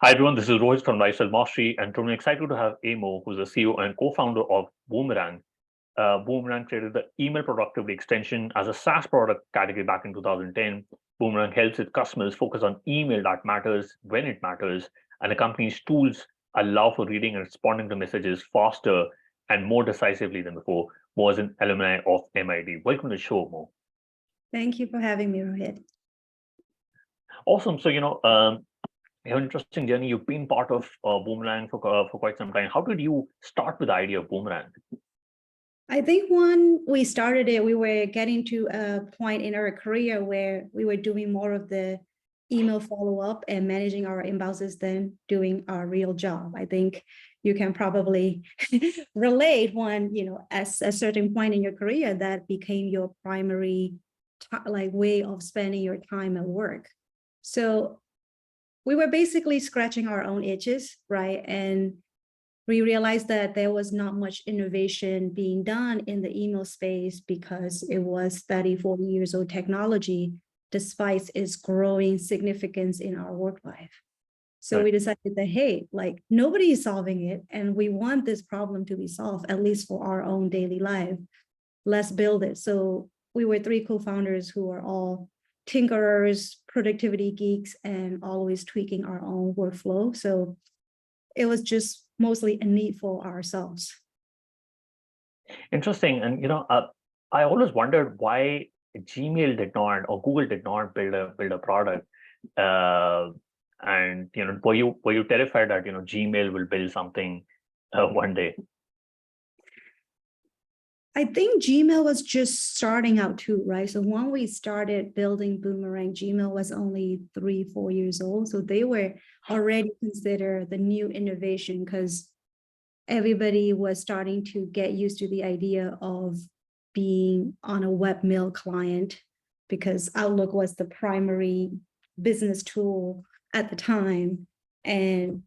Hi everyone, this is Rohit from Lifestyle Mastery, and today I'm excited to have Aye Moah, who's the CEO and co-founder of Boomerang. Boomerang created the email productivity extension as a SaaS product category back in 2010. Boomerang helps its customers focus on email that matters when it matters, and the company's tools allow for reading and responding to messages faster and more decisively than before. Moah is an alumni of MIT. Welcome to the show, Moah. Thank you for having me, Rohit. Awesome. So, you have an interesting journey. You've been part of Boomerang for quite some time. How did you start with the idea of Boomerang? I think when we started it, we were getting to a point in our career where we were doing more of the email follow-up and managing our inboxes than doing our real job. I think you can probably relate when, at a certain point in your career, that became your primary way of spending your time at work. So we were basically scratching our own itches, right? And we realized that there was not much innovation being done in the email space because it was 30, 40 years old technology, despite its growing significance in our work life. So we decided that, hey, nobody is solving it, and we want this problem to be solved, at least for our own daily life. Let's build it. So we were 3 co-founders who are all tinkerers, productivity geeks, and always tweaking our own workflow. So it was just mostly a need for ourselves. Interesting. And I always wondered why Gmail did not or Google did not build a product. And were you terrified that Gmail will build something one day? I think Gmail was just starting out too, right? So when we started building Boomerang, Gmail was only 3, 4 years old. So they were already considered the new innovation because everybody was starting to get used to the idea of being on a webmail client because Outlook was the primary business tool at the time. And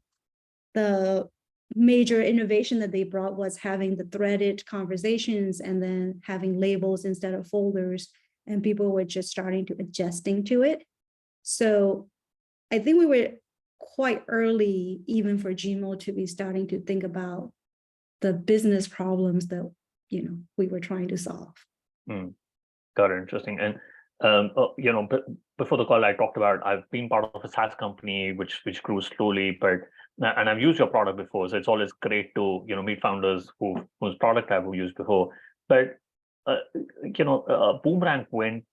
the major innovation that they brought was having the threaded conversations and then having labels instead of folders, and people were just starting to adjusting to it. So I think we were quite early, even for Gmail, to be starting to think about the business problems that we were trying to solve. Got it. Interesting. And before the call, I talked about I've been part of a SaaS company which grew slowly, and I've used your product before, so it's always great to meet founders whose product I've used before. But Boomerang went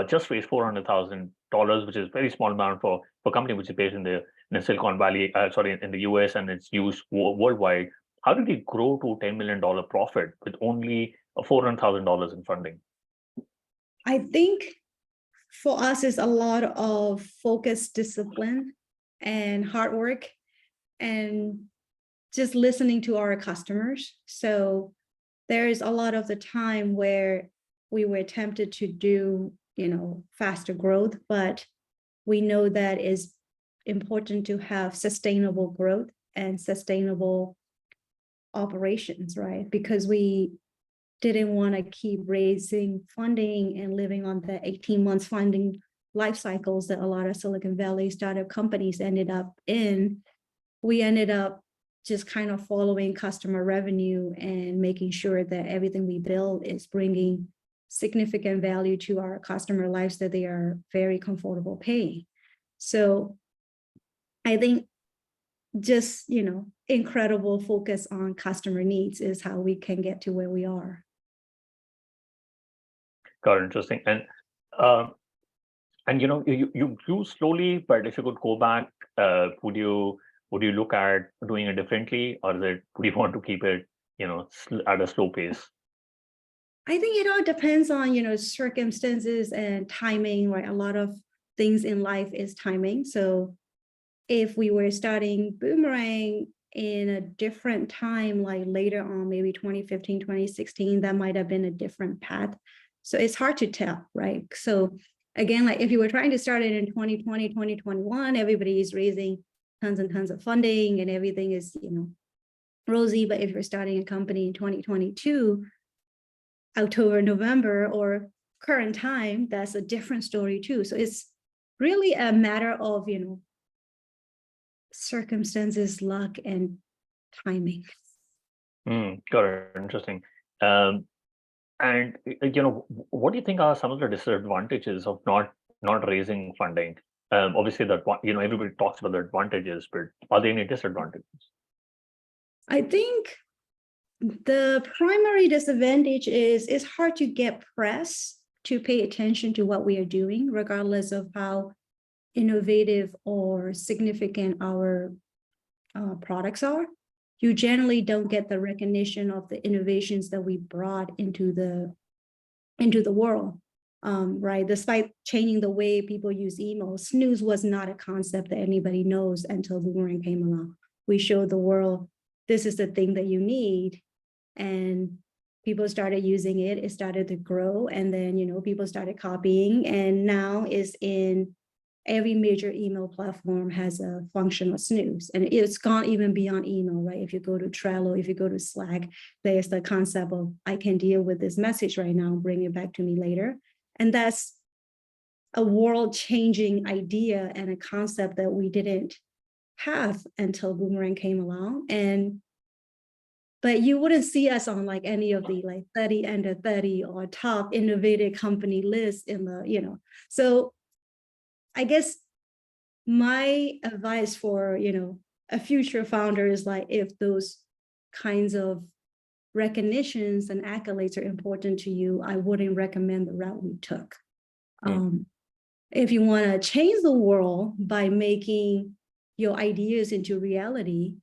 just raised $400,000, which is a very small amount for a company which is based in the Silicon Valley, in the US, and it's used worldwide. How did it grow to $10 million profit with only $400,000 in funding? I think for us, it's a lot of focus, discipline, and hard work, and just listening to our customers. So there is a lot of the time where we were tempted to do, faster growth, but we know that it's important to have sustainable growth and sustainable operations, right? Because we didn't want to keep raising funding and living on the 18 months funding life cycles that a lot of Silicon Valley startup companies ended up in. We ended up just kind of following customer revenue and making sure that everything we build is bringing significant value to our customer lives that they are very comfortable paying. So I think just, incredible focus on customer needs is how we can get to where we are. Got it. Interesting. And you grew slowly, but if you could go back, would you look at doing it differently, or would you want to keep it at a slow pace? I think it all depends on circumstances and timing, right? A lot of things in life is timing. So if we were starting Boomerang in a different time, like later on, maybe 2015, 2016, that might have been a different path. So it's hard to tell, right? So again, like if you were trying to start it in 2020, 2021, everybody is raising tons and tons of funding and everything is, rosy. But if you're starting a company in 2022, October, November, or current time, that's a different story too. So it's really a matter of, circumstances, luck, and timing. Got it. Interesting. Um, and what do you think are some of the disadvantages of not raising funding? Obviously, that everybody talks about the advantages, but are there any disadvantages? I think the primary disadvantage is it's hard to get press to pay attention to what we are doing, regardless of how innovative or significant our products are. You generally don't get the recognition of the innovations that we brought into the world, right? Despite changing the way people use email, snooze was not a concept that anybody knows until Boomerang came along. We showed the world, this is the thing that you need, and people started using it. It started to grow, and then people started copying, and now is in every major email platform has a function of snooze, and it's gone even beyond email, right? If you go to Trello, if you go to Slack, there's the concept of I can deal with this message right now, bring it back to me later. And that's a world-changing idea and a concept that we didn't have until Boomerang came along. But you wouldn't see us on like any of the 30 under 30 or top innovative company lists in the, so I guess my advice for, a future founder is like, if those kinds of recognitions and accolades are important to you, I wouldn't recommend the route we took. If you want to change the world by making your ideas into reality,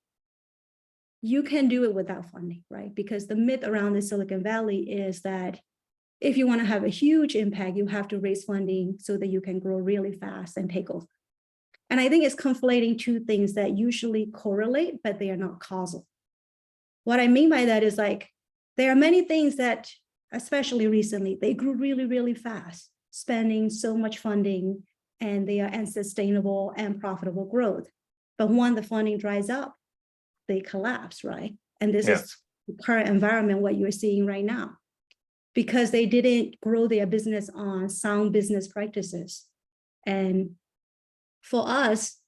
you can do it without funding, right? Because the myth around the Silicon Valley is that if you want to have a huge impact, you have to raise funding so that you can grow really fast and take over. And I think it's conflating two things that usually correlate, but they are not causal. What I mean by that is there are many things that, especially recently, they grew really, really fast, spending so much funding, and they are unsustainable and profitable growth. But when the funding dries up, they collapse, right? And this is the current environment, what you're seeing right now, because they didn't grow their business on sound business practices. And for us,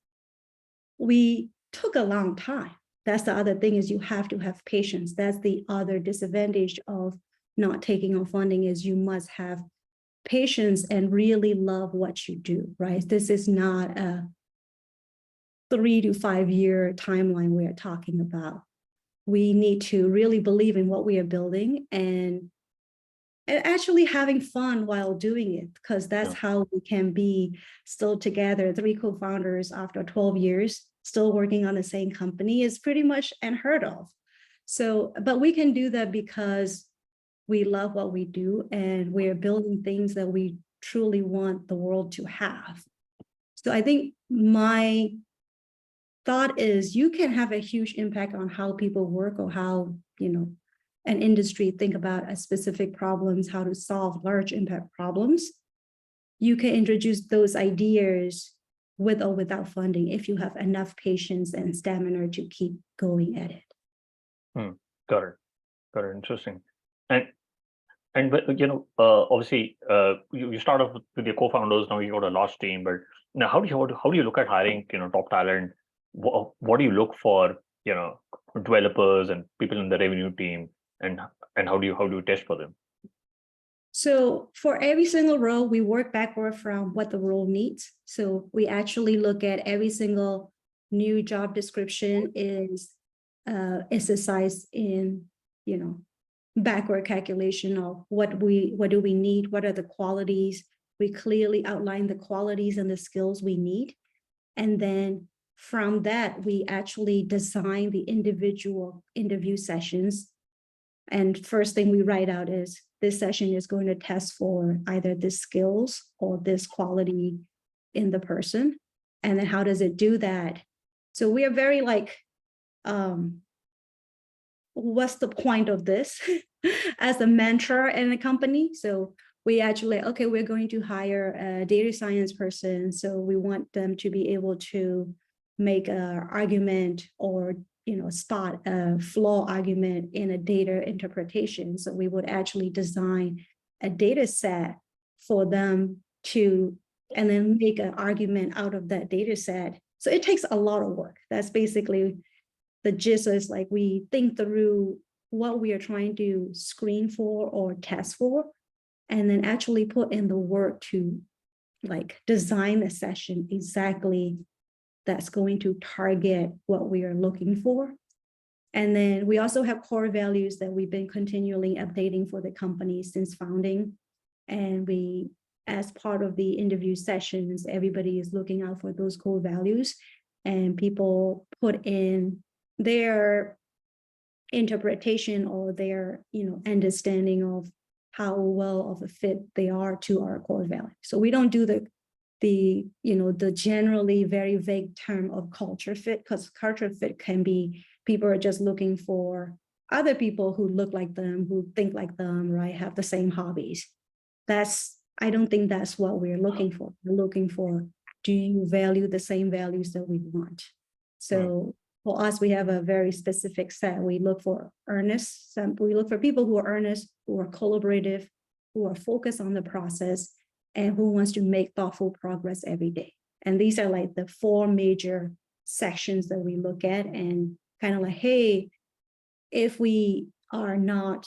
we took a long time. That's the other thing, is you have to have patience. That's the other disadvantage of not taking on funding, is you must have patience and really love what you do, right? This is not a 3 to 5 year timeline we're talking about. We need to really believe in what we are building and actually having fun while doing it, because that's how we can be still together. 3 co-founders after 12 years, still working on the same company, is pretty much unheard of. So, but we can do that because we love what we do and we're building things that we truly want the world to have. So I think my thought is you can have a huge impact on how people work, or how, an industry think about a specific problems, how to solve large impact problems. You can introduce those ideas with or without funding if you have enough patience and stamina to keep going at it. Got it. Interesting. And obviously, you start off with your co-founders. Now you got a large team, but now how do you look at hiring top talent? What do you look for developers and people in the revenue team, and how do you test for them? So for every single role, we work backward from what the role needs. So we actually look at every single new job description is exercised in backward calculation of what do we need, what are the qualities. We clearly outline the qualities and the skills we need, and then from that we actually design the individual interview sessions. And first thing we write out is, this session is going to test for either the skills or this quality in the person. And then how does it do that? So we are very what's the point of this as a mantra in a company? So we actually, okay, we're going to hire a data science person. So we want them to be able to make an argument or spot a flaw argument in a data interpretation. So we would actually design a data set for them to and then make an argument out of that data set. So it takes a lot of work. That's basically the gist is like we think through what we are trying to screen for or test for, and then actually put in the work to like design a session exactly that's going to target what we are looking for. And then we also have core values that we've been continually updating for the company since founding. And we, as part of the interview sessions, everybody is looking out for those core values, and people put in their interpretation or their, understanding of how well of a fit they are to our core value. So we don't do the generally very vague term of culture fit, because culture fit can be people are just looking for other people who look like them, who think like them, right? Have the same hobbies. I don't think that's what we're looking for. We're looking for, do you value the same values that we want? So for us, we have a very specific set. We look for earnest. We look for people who are earnest, who are collaborative, who are focused on the process, and who wants to make thoughtful progress every day. And these are like the 4 major sections that we look at, and kind of like, hey, if we are not,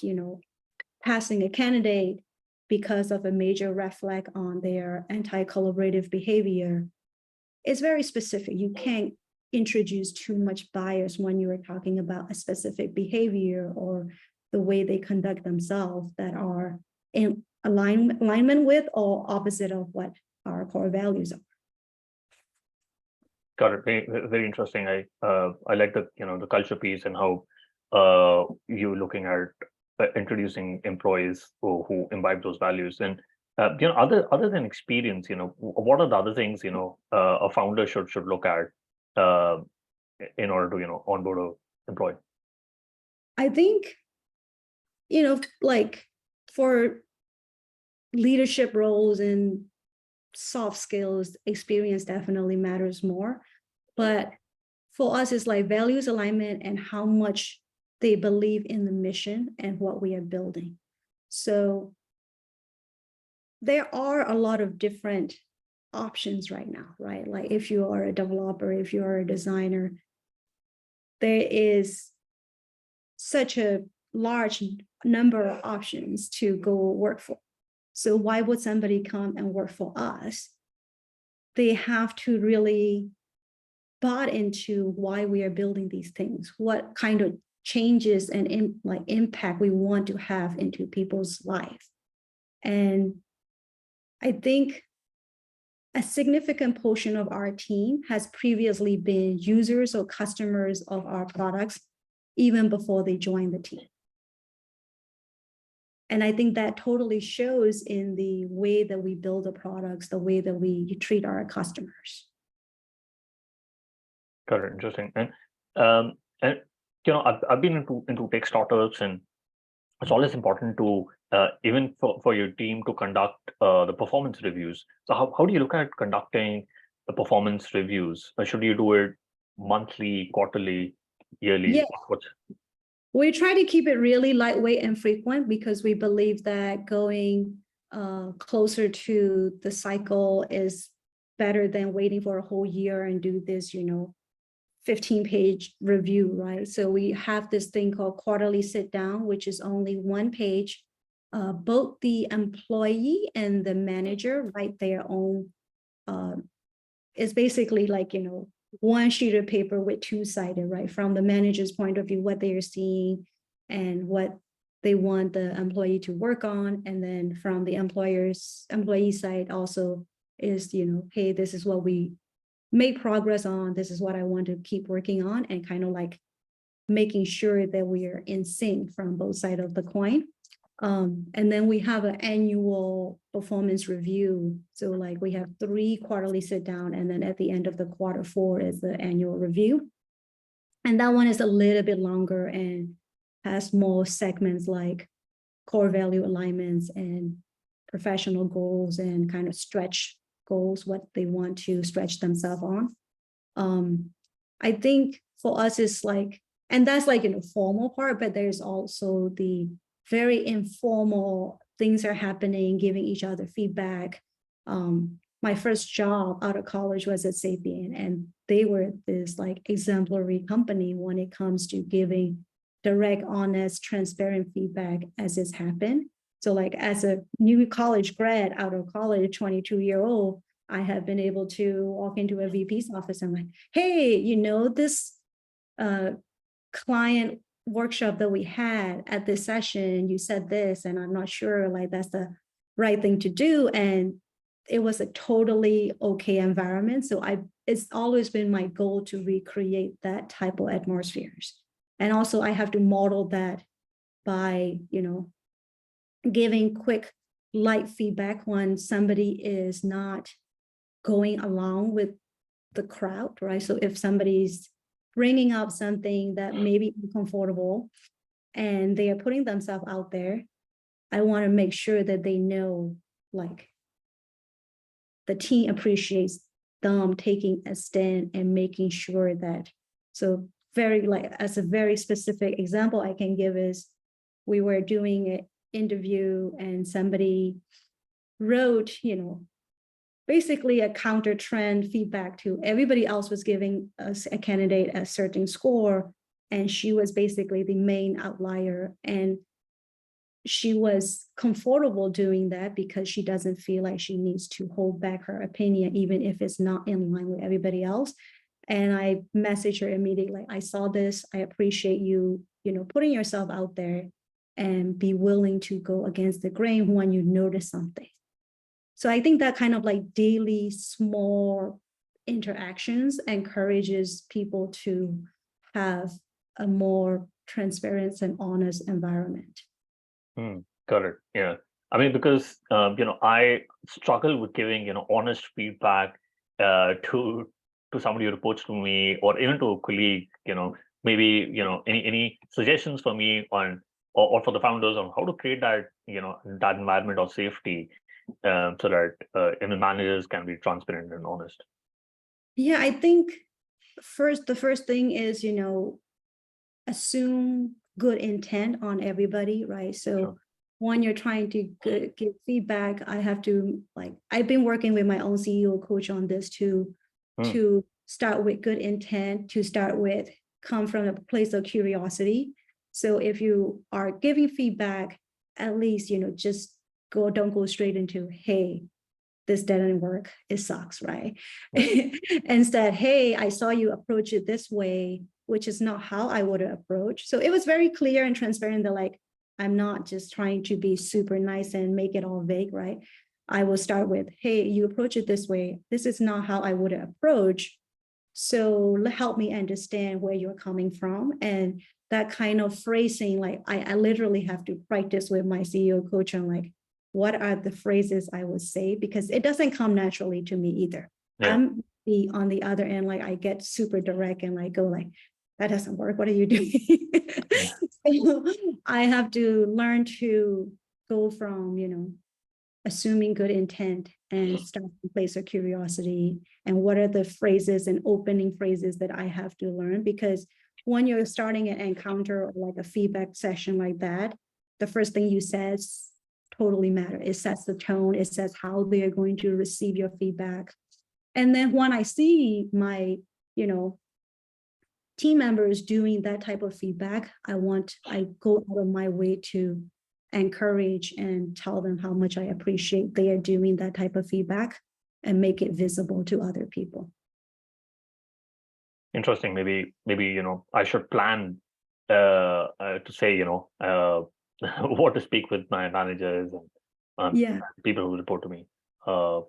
passing a candidate because of a major red flag on their anti-collaborative behavior, it's very specific. You can't introduce too much bias when you are talking about a specific behavior or the way they conduct themselves that are in alignment with or opposite of what our core values are. Got it. Very, very interesting. I like the culture piece and how you're looking at introducing employees who imbibe those values. And other than experience, what are the other things a founder should look at in order to onboard an employee? I think like for leadership roles and soft skills, experience definitely matters more. But for us, it's like values alignment and how much they believe in the mission and what we are building. So there are a lot of different options right now, right? Like if you are a developer, if you are a designer, there is such a large number of options to go work for. So why would somebody come and work for us? They have to really bought into why we are building these things, what kind of changes and impact we want to have into people's life. And I think a significant portion of our team has previously been users or customers of our products even before they joined the team. And I think that totally shows in the way that we build the products, the way that we treat our customers. Got it. Interesting. And I've been into tech startups, and it's always important to even for your team to conduct the performance reviews. So how do you look at conducting the performance reviews? Should you do it monthly, quarterly, yearly? Yeah. We try to keep it really lightweight and frequent because we believe that going closer to the cycle is better than waiting for a whole year and do this, 15-page review, right? So we have this thing called quarterly sit down, which is only 1 page. Both the employee and the manager write their own. It's basically like, 1 sheet of paper with 2-sided, right? From the manager's point of view, what they are seeing and what they want the employee to work on. And then from the employee side also is, hey, this is what we made progress on. This is what I want to keep working on, and kind of like making sure that we are in sync from both sides of the coin. And then we have an annual performance review. So like we have 3 quarterly sit down, and then at the end of the quarter 4 is the annual review. And that one is a little bit longer and has more segments like core value alignments and professional goals and kind of stretch goals, what they want to stretch themselves on. I think for us it's like, and that's like in the formal part, but there's also the very informal things are happening, giving each other feedback. my first job out of college was at Sapient, and they were this like exemplary company when it comes to giving direct, honest, transparent feedback as it's happened. So like as a new college grad out of college, 22-year-old, I have been able to walk into a VP's office and like, hey, you know, this client workshop that we had at this session, you said this, and I'm not sure like that's the right thing to do. And it was a totally okay environment. So it's always been my goal to recreate that type of atmospheres. And also I have to model that by, you know, giving quick, light feedback when somebody is not going along with the crowd, right? So if somebody's bringing up something that may be uncomfortable and they are putting themselves out there, I want to make sure that they know, like, the team appreciates them taking a stand and making sure that, so very like, as a very specific example I can give is, we were doing an interview and somebody wrote, you know, basically a counter trend feedback to everybody else was giving us a candidate a certain score, and she was basically the main outlier. And she was comfortable doing that because she doesn't feel like she needs to hold back her opinion, even if it's not in line with everybody else. And I messaged her immediately, I saw this, I appreciate you, you know, putting yourself out there and be willing to go against the grain when you notice something. So I think that kind of like daily small interactions encourages people to have a more transparent and honest environment. Got it. Yeah. I mean, because you know, I struggle with giving, you know, honest feedback to somebody who reports to me, or even to a colleague. You know, maybe, you know, any suggestions for me on, or for the founders on how to create that, you know, that environment of safety, so that and the managers can be transparent and honest. Yeah, I think the first thing is, you know, assume good intent on everybody, right? So Sure. when you're trying to give feedback, I have to, like, I've been working with my own CEO coach on this too, to start with good intent, to start with come from a place of curiosity. So if you are giving feedback, at least, you know, just don't go straight into, hey, this didn't work, it sucks, right? Instead, hey, I saw you approach it this way, which is not how I would approach. So it was very clear and transparent that, like, I'm not just trying to be super nice and make it all vague, right? I will start with, hey, you approach it this way. This is not how I would approach. So help me understand where you're coming from. And that kind of phrasing, like I literally have to practice with my CEO coach on, like, what are the phrases I would say, because it doesn't come naturally to me either. Yeah. I'm on the other end, like I get super direct and like go like, that doesn't work. What are you doing? So I have to learn to go from, you know, assuming good intent and start from place of curiosity, and what are the phrases and opening phrases that I have to learn, because when you're starting an encounter or like a feedback session like that, the first thing you said totally matter. It sets the tone, it says how they are going to receive your feedback. And then when I see my, you know, team members doing that type of feedback, I go out of my way to encourage and tell them how much I appreciate they are doing that type of feedback and make it visible to other people. Interesting. Maybe, you know, I should plan to say, you know, what to speak with my managers and Yeah. people who report to me. No,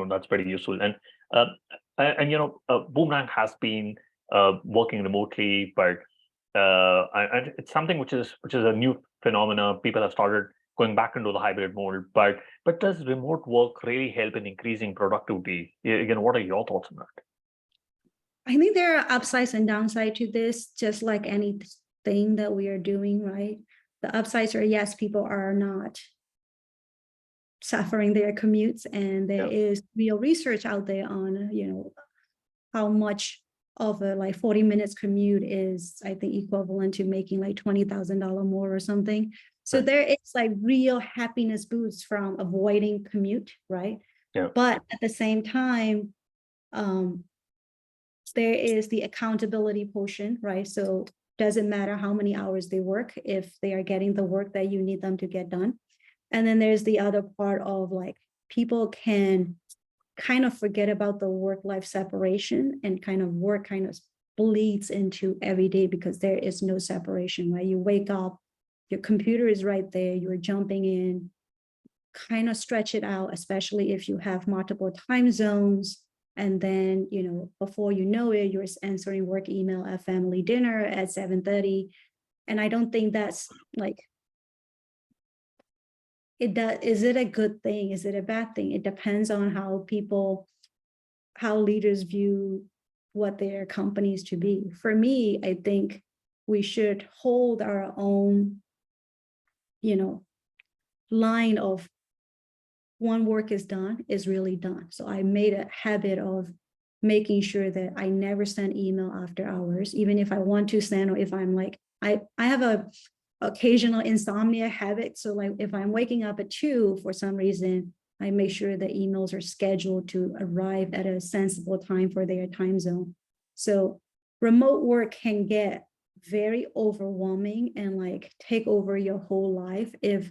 that's pretty useful. And you know, Boomerang has been working remotely, but and it's something which is a new phenomena. People have started going back into the hybrid mode. But does remote work really help in increasing productivity? Again, what are your thoughts on that? I think there are upsides and downsides to this, just like anything that we are doing, right? The upsides are, yes, people are not suffering their commutes, and there is real research out there on, you know, how much of a like 40 minutes commute is, I think, equivalent to making like $20,000 more or something. So there is like real happiness boosts from avoiding commute, right? Yeah. But at the same time, there is the accountability portion, right? So doesn't matter how many hours they work if they are getting the work that you need them to get done. And then there's the other part of like people can kind of forget about the work-life separation, and kind of work kind of bleeds into every day because there is no separation, right? You wake up, your computer is right there, you're jumping in, kind of stretch it out, especially if you have multiple time zones. And then, before you know it, you're answering work email at family dinner at 7:30. And I don't think that's like, is it a good thing? Is it a bad thing? It depends on how leaders view what their companies to be. For me, I think we should hold our own, line of when work is done is really done. So I made a habit of making sure that I never send email after hours, even if I want to send, or if I'm like, I have a occasional insomnia habit. So like if I'm waking up at 2 for some reason, I make sure that emails are scheduled to arrive at a sensible time for their time zone. So remote work can get very overwhelming and like take over your whole life if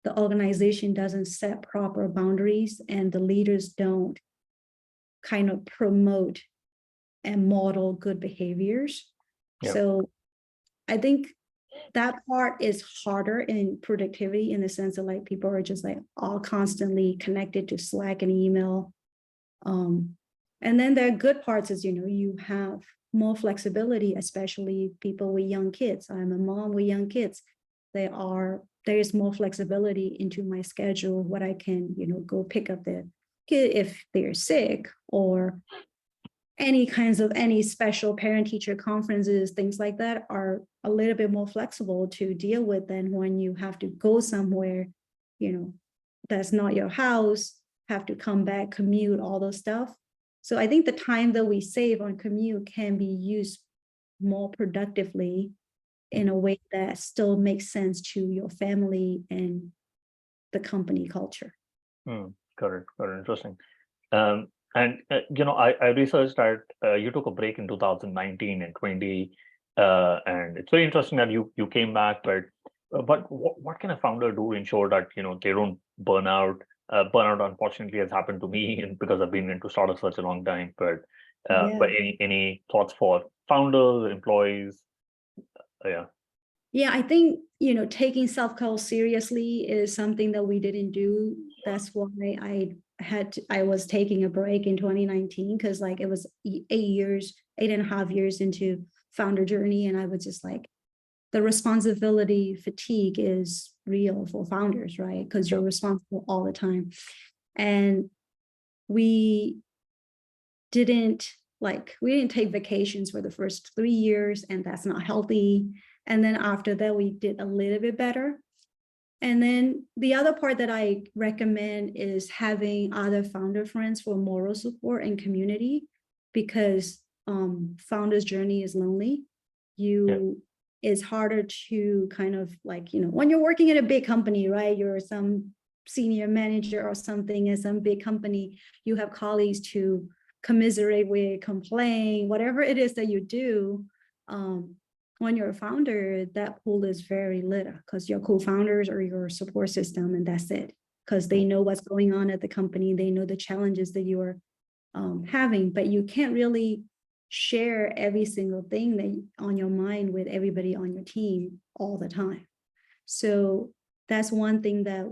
the organization doesn't set proper boundaries and the leaders don't kind of promote and model good behaviors. Yeah. So I think that part is harder in productivity, in the sense that like people are just like all constantly connected to Slack and email. And then there are good parts is, you have more flexibility, especially people with young kids. I'm a mom with young kids. There's more flexibility into my schedule, what I can, go pick up the kid if they're sick, or any special parent teacher conferences, things like that are a little bit more flexible to deal with than when you have to go somewhere, that's not your house, have to come back, commute, all those stuff. So I think the time that we save on commute can be used more productively in a way that still makes sense to your family and the company culture. Got it. Interesting. And I researched that you took a break in 2019 and 20, and it's very interesting that you came back. But what can a founder do to ensure that they don't burn out? Burnout, unfortunately, has happened to me, and because I've been into startups such a long time. But any thoughts for founders, employees? Yeah. Yeah, I think, taking self-care seriously is something that we didn't do. That's why I was taking a break in 2019, because like it was 8.5 years into founder journey. And I was just like, the responsibility fatigue is real for founders, right? Because you're responsible all the time. And we didn't take vacations for the first 3 years, and that's not healthy. And then after that, we did a little bit better. And then the other part that I recommend is having other founder friends for moral support and community, because founder's journey is lonely. It's harder to kind of like, when you're working in a big company, right? You're some senior manager or something in some big company, you have colleagues to commiserate with, complain, whatever it is that you do. When you're a founder, that pool is very little, because your co-founders are your support system, and that's it. Because they know what's going on at the company, they know the challenges that you are having, but you can't really share every single thing that on your mind with everybody on your team all the time. So that's one thing that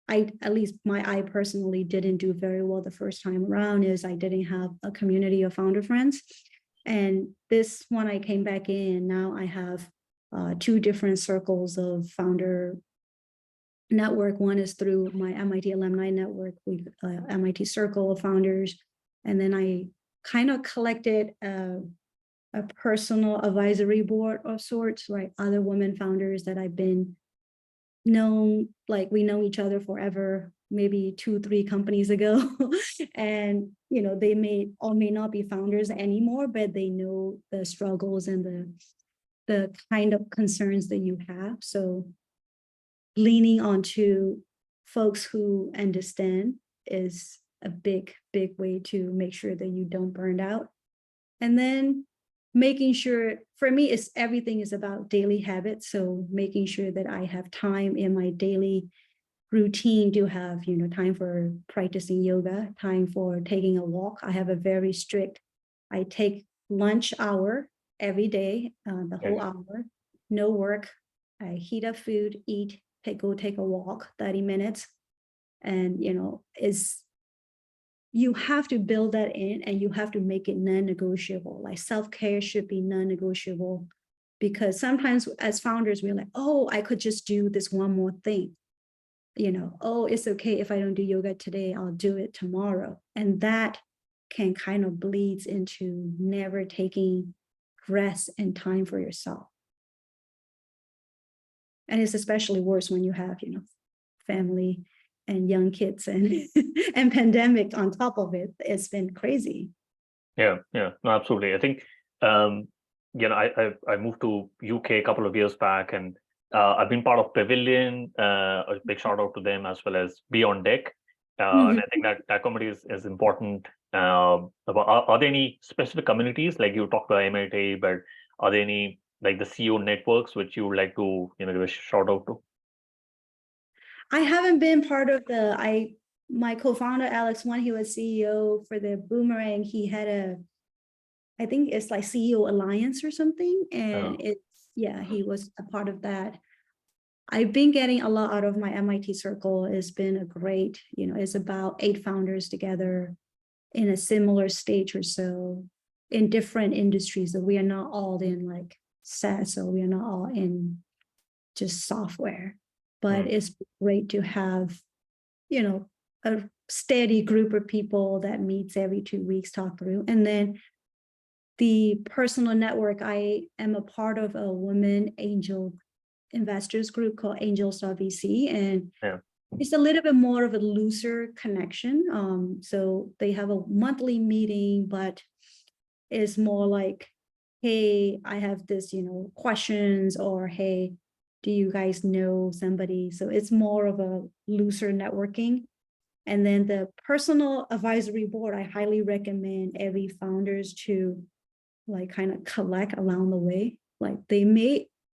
I personally didn't do very well the first time around, is I didn't have a community of founder friends. And this, when I came back in, now I have 2 different circles of founder network. One is through my MIT alumni network, with MIT circle of founders. And then I kind of collected a personal advisory board of sorts, right? Other women founders that I've been known, like we know each other forever, maybe 2-3 companies ago. And they may or may not be founders anymore, but they know the struggles and the kind of concerns that you have. So leaning onto folks who understand is a big way to make sure that you don't burn out. And then making sure, for me, is everything is about daily habits. So making sure that I have time in my daily routine to have, time for practicing yoga, time for taking a walk. I have a very strict, I take lunch hour every day, the whole hour, no work. I heat up food, eat, go take a walk, 30 minutes. And, you have to build that in, and you have to make it non-negotiable. Like self-care should be non-negotiable, because sometimes as founders, we're like, oh, I could just do this one more thing. Oh, it's okay if I don't do yoga today, I'll do it tomorrow. And that can kind of bleeds into never taking rest and time for yourself. And it's especially worse when you have, family and young kids and and pandemic on top of it. It's been crazy. Yeah, no, absolutely. I think I moved to UK a couple of years back, and I've been part of Pavilion. A big shout out to them, as well as Beyond Deck. And I think that community is important. Are there any specific communities, like you talked about MIT, but are there any like the CEO networks which you would like to give a shout out to? I haven't been part of my co-founder Alex, when he was CEO for the Boomerang, he had I think it's like CEO Alliance or something, and he was a part of that. I've been getting a lot out of my MIT circle. It's been a great, it's about 8 founders together in a similar stage or so in different industries. So we are not all in like SaaS, so we are not all in just software, but it's great to have, a steady group of people that meets every 2 weeks, talk through. And then the personal network, I am a part of a women angel investors group called Angels.vc, and it's a little bit more of a looser connection. So they have a monthly meeting, but it's more like, hey, I have this, questions, or hey, do you guys know somebody? So it's more of a looser networking. And then the personal advisory board, I highly recommend every founders to like kind of collect along the way. Like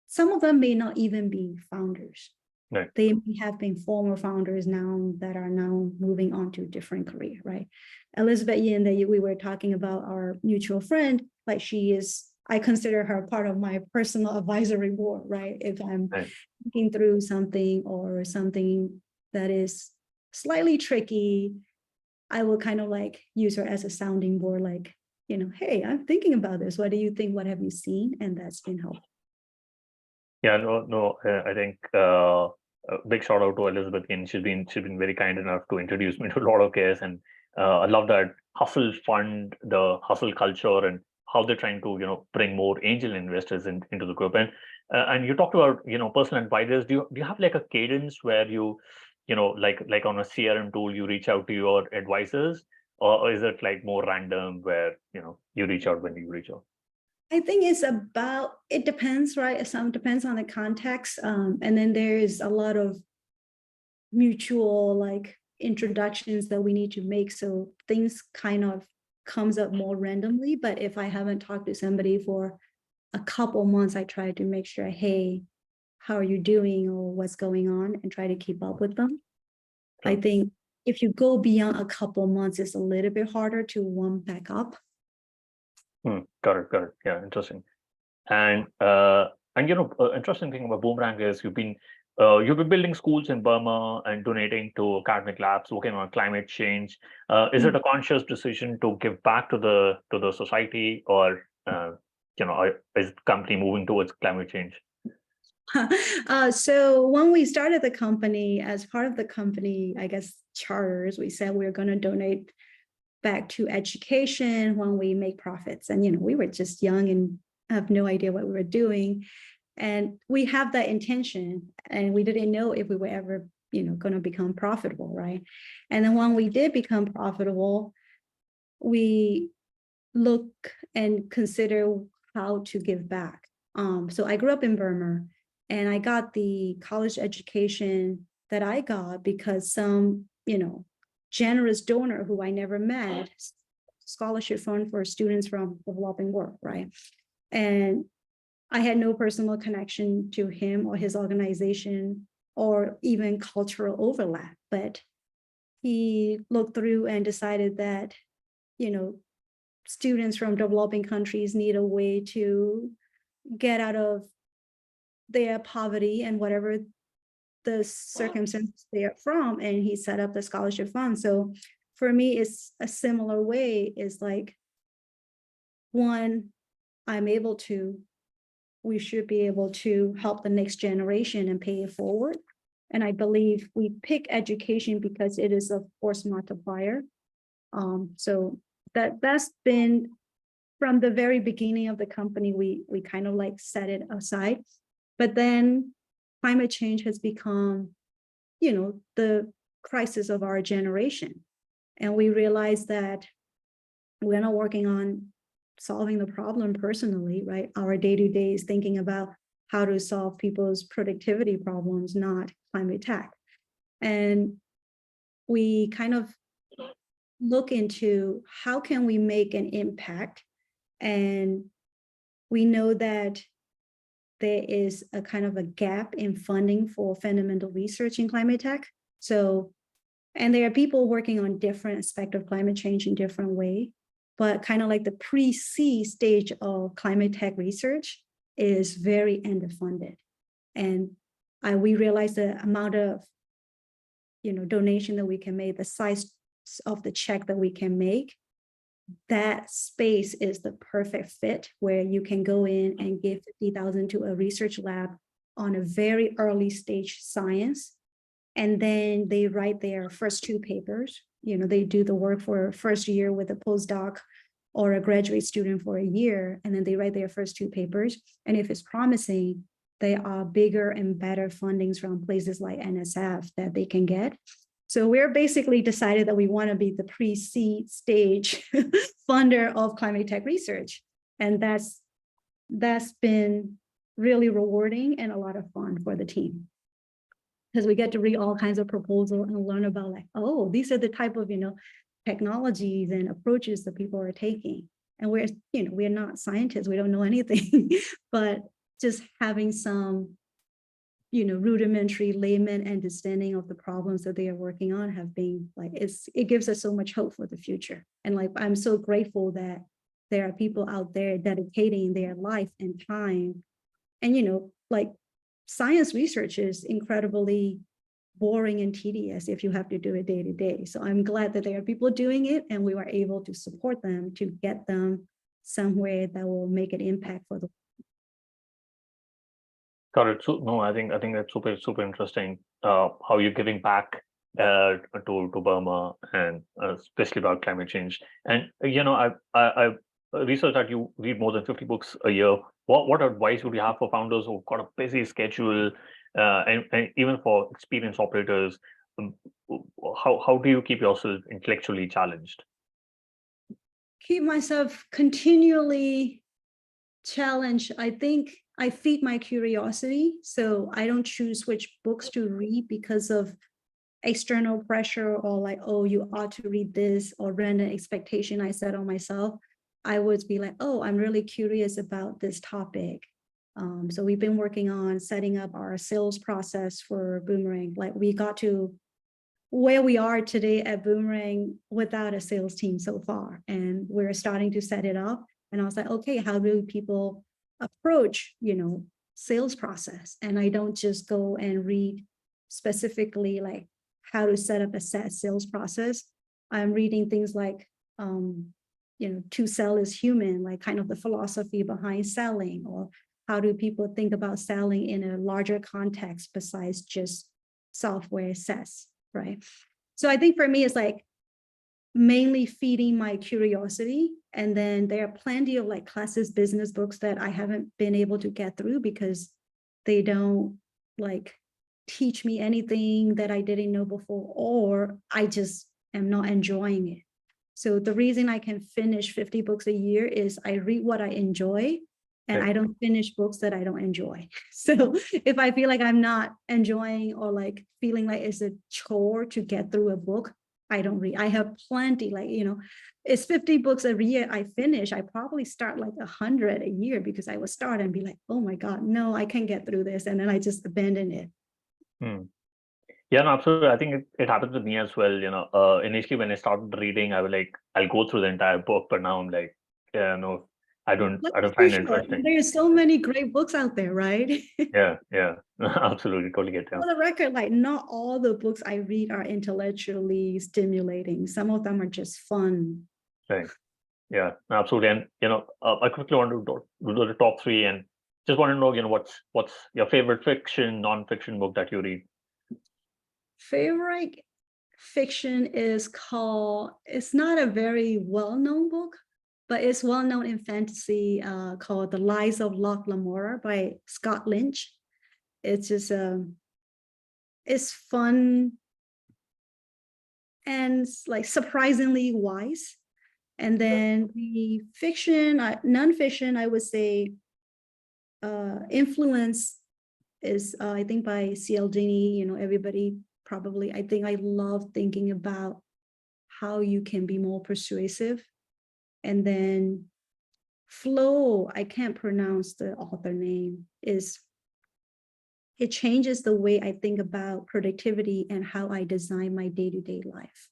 some of them may not even be founders. Right. They may have been former founders now that are now moving on to a different career, right? Elizabeth Yin, that we were talking about, our mutual friend, like I consider her part of my personal advisory board, right? If I'm thinking through something or something that is slightly tricky, I will kind of like use her as a sounding board, like, hey, I'm thinking about this. What do you think? What have you seen? And that's been helpful. Yeah, no, I think a big shout out to Elizabeth Yin. She's been very kind enough to introduce me to a lot of guests, and I love that Hustle Fund, the hustle culture, and how they're trying to bring more angel investors into the group. And you talked about personal advisors. Do you have like a cadence where you like on a CRM tool you reach out to your advisors, or is it like more random where you reach out when you reach out? I think it depends, right? Some depends on the context. And then there's a lot of mutual like introductions that we need to make. So things kind of comes up more randomly. But if I haven't talked to somebody for a couple months, I try to make sure, hey, how are you doing, or what's going on, and try to keep up with them. Sure. I think if you go beyond a couple months, it's a little bit harder to warm back up. Got it. Yeah, interesting. And interesting thing about Boomerang is you've been building schools in Burma and donating to academic labs, working on climate change. Is it a conscious decision to give back to the society, or is the company moving towards climate change? So when we started the company, as part of the company, I guess, charters, we said we're going to donate back to education when we make profits. And, we were just young and have no idea what we were doing. And we have that intention, and we didn't know if we were ever, going to become profitable, right? And then when we did become profitable, we look and consider how to give back. So I grew up in Burma, and I got the college education that I got because some, generous donor who I never met, scholarship fund for students from developing world, right? And I had no personal connection to him or his organization or even cultural overlap, but he looked through and decided that, students from developing countries need a way to get out of their poverty and whatever the circumstances they are from, and he set up the scholarship fund. So for me, it's a similar way. Is like, one, we should be able to help the next generation and pay it forward. And I believe we pick education because it is a force multiplier. So that's been from the very beginning of the company, we kind of like set it aside. But then climate change has become, the crisis of our generation. And we realize that we're not working on solving the problem personally, right? Our day-to-day is thinking about how to solve people's productivity problems, not climate tech. And we kind of look into how can we make an impact. And we know that there is a kind of a gap in funding for fundamental research in climate tech. So, and there are people working on different aspects of climate change in different ways, but kind of like the pre-seed stage of climate tech research is very underfunded. And we realize the amount of, donation that we can make, the size of the check that we can make, that space is the perfect fit where you can go in and give 50,000 to a research lab on a very early stage science. And then they write their first 2 papers. They do the work for first year with a postdoc or a graduate student for a year, and then they write their first 2 papers. And if it's promising, they are bigger and better fundings from places like NSF that they can get. So we're basically decided that we want to be the pre-seed stage funder of climate tech research. And that's been really rewarding and a lot of fun for the team. Because we get to read all kinds of proposals and learn about like, oh, these are the type of, technologies and approaches that people are taking. And we're not scientists, we don't know anything, but just having some rudimentary layman understanding of the problems that they are working on have been like, it gives us so much hope for the future. And like, I'm so grateful that there are people out there dedicating their life and time. And, like science research is incredibly boring and tedious if you have to do it day to day. So I'm glad that there are people doing it and we were able to support them to get them somewhere that will make an impact for the. Got it. So no, I think that's super interesting. How you're giving back to Burma, and especially about climate change. And I researched that you read more than 50 books a year. What advice would you have for founders who've got a busy schedule, and even for experienced operators? How do you keep yourself intellectually challenged? Keep myself continually challenged. I think I feed my curiosity. So I don't choose which books to read because of external pressure or like, oh, you ought to read this, or random expectation I set on myself. I would be like, oh, I'm really curious about this topic. So we've been working on setting up our sales process for Boomerang. Like we got to where we are today at Boomerang without a sales team so far. And we're starting to set it up. And I was like, okay, how do people approach, sales process? And I don't just go and read specifically like how to set up a SaaS sales process. I'm reading things like, to sell is human, like kind of the philosophy behind selling, or how do people think about selling in a larger context besides just software SaaS, right? So I think for me, it's like mainly feeding my curiosity. And then there are plenty of like classes, business books that I haven't been able to get through because they don't like teach me anything that I didn't know before, or I just am not enjoying it. So the reason I can finish 50 books a year is I read what I enjoy, and I don't finish books that I don't enjoy. So if I feel like I'm not enjoying or like feeling like it's a chore to get through a book, I don't read. I have plenty, like, it's 50 books every year I finish. I probably start like 100 a year because I would start and be like, oh my God, no, I can't get through this. And then I just abandon it. Hmm. Yeah, no, absolutely. I think it happens with me as well. Initially when I started reading, I was like, I'll go through the entire book, but now I'm like, yeah, no, Life I is don't too find it short. interesting. There's so many great books out there, right? Yeah, yeah, absolutely, totally get you. For the record, like not all the books I read are intellectually stimulating. Some of them are just fun. Right. Yeah, absolutely. And I quickly want to do the top three, and just want to know, what's your favorite fiction, non-fiction book that you read? Favorite fiction is called, it's not a very well-known book, but it's well-known in fantasy, called The Lies of Locke Lamora by Scott Lynch. It's just it's fun and like surprisingly wise. And then the fiction, non-fiction, I would say, Influence is, I think, by C.L. Denny. Everybody probably, I think I love thinking about how you can be more persuasive. And then Flow, I can't pronounce the author name, it changes the way I think about productivity and how I design my day-to-day life.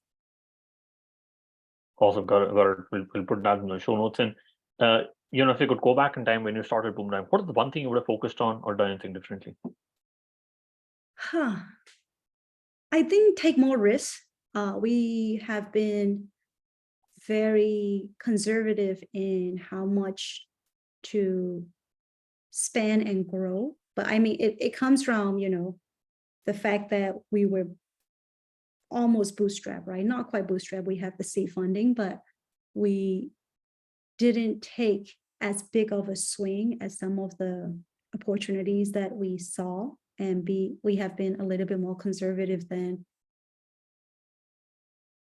Awesome, got it. We'll put that in the show notes. And if you could go back in time when you started Boomerang, what is the one thing you would have focused on or done anything differently? I think take more risks. We have been very conservative in how much to spend and grow. But I mean, it comes from, the fact that we were almost bootstrapped, right? Not quite bootstrapped. We have the seed funding, but we didn't take as big of a swing as some of the opportunities that we saw, and we have been a little bit more conservative than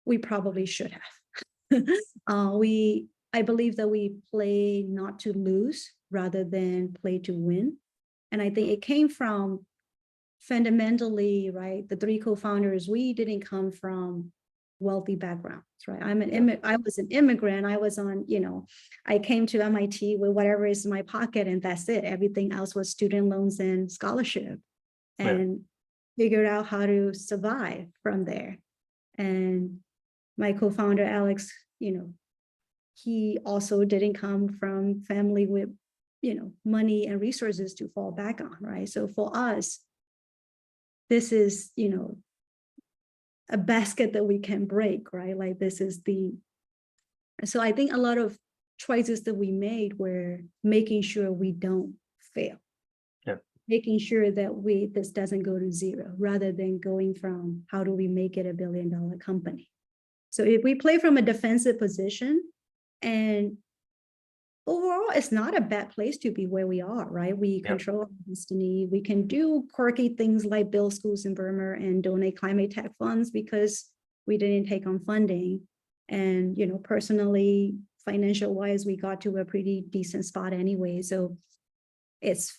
we probably should have. I believe that we play not to lose rather than play to win. And I think it came from fundamentally, right? The three co-founders, we didn't come from wealthy backgrounds, right? I was an immigrant. I was on, I came to MIT with whatever is in my pocket, and that's it. Everything else was student loans and scholarship, and figured out how to survive from there. And my co-founder, Alex, he also didn't come from family with, money and resources to fall back on, right? So for us, this is, a basket that we can break, right? Like so I think a lot of choices that we made were making sure we don't fail. Yeah. Making sure that this doesn't go to zero, rather than going from how do we make it $1 billion company. So if we play from a defensive position, and overall, it's not a bad place to be where we are, right? We control our destiny. We can do quirky things like build schools in Burma and donate climate tech funds because we didn't take on funding. And, personally, financial wise, we got to a pretty decent spot anyway. So it's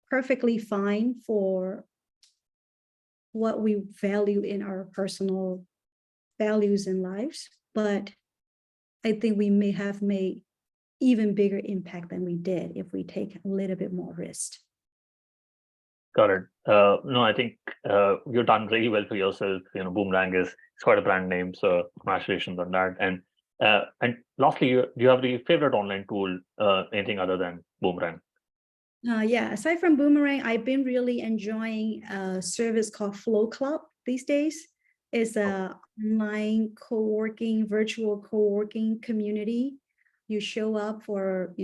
perfectly fine for what we value in our personal values and lives. But I think we may have made even bigger impact than we did if we take a little bit more risk. Got it. No, I think you've done really well for yourself. Boomerang is quite a brand name, so congratulations on that. And lastly, do you have the favorite online tool, anything other than Boomerang? Yeah, aside from Boomerang, I've been really enjoying a service called Flow Club these days. It's a online virtual co-working community. You show up for,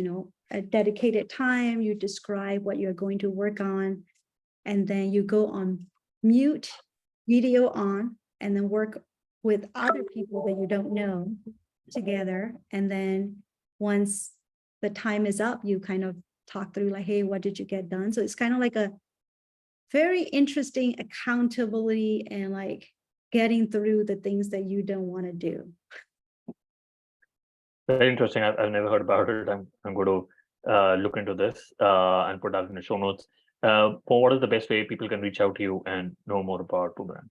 a dedicated time, you describe what you're going to work on, and then you go on mute, video on, and then work with other people that you don't know together. And then once the time is up, you kind of talk through like, hey, what did you get done? So it's kind of like a very interesting accountability and like getting through the things that you don't want to do. Very interesting. I've never heard about it. I'm going to look into this and put that in the show notes. What is the best way people can reach out to you and know more about Boomerang?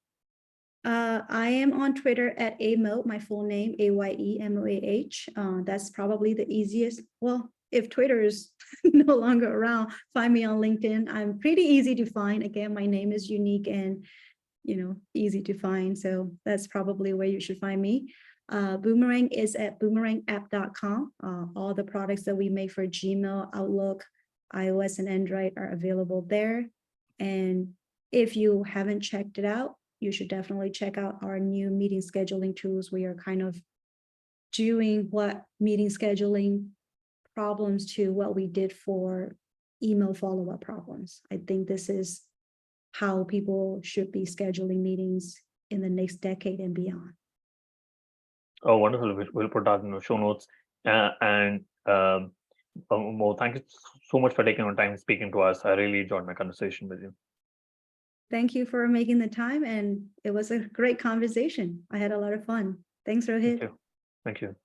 I am on Twitter at Aye Moah, my full name, AYEMOAH. That's probably the easiest. Well, if Twitter is no longer around, find me on LinkedIn. I'm pretty easy to find. Again, my name is unique and, easy to find. So that's probably where you should find me. Boomerang is at boomerangapp.com. All the products that we make for Gmail, Outlook, iOS, and Android are available there. And if you haven't checked it out, you should definitely check out our new meeting scheduling tools. We are kind of doing what meeting scheduling problems to what we did for email follow-up problems. I think this is how people should be scheduling meetings in the next decade and beyond. Oh, wonderful. We'll put that in the show notes. Mo, thank you so much for taking your time speaking to us. I really enjoyed my conversation with you. Thank you for making the time, and it was a great conversation. I had a lot of fun. Thanks, Rohit. Thank you. Thank you.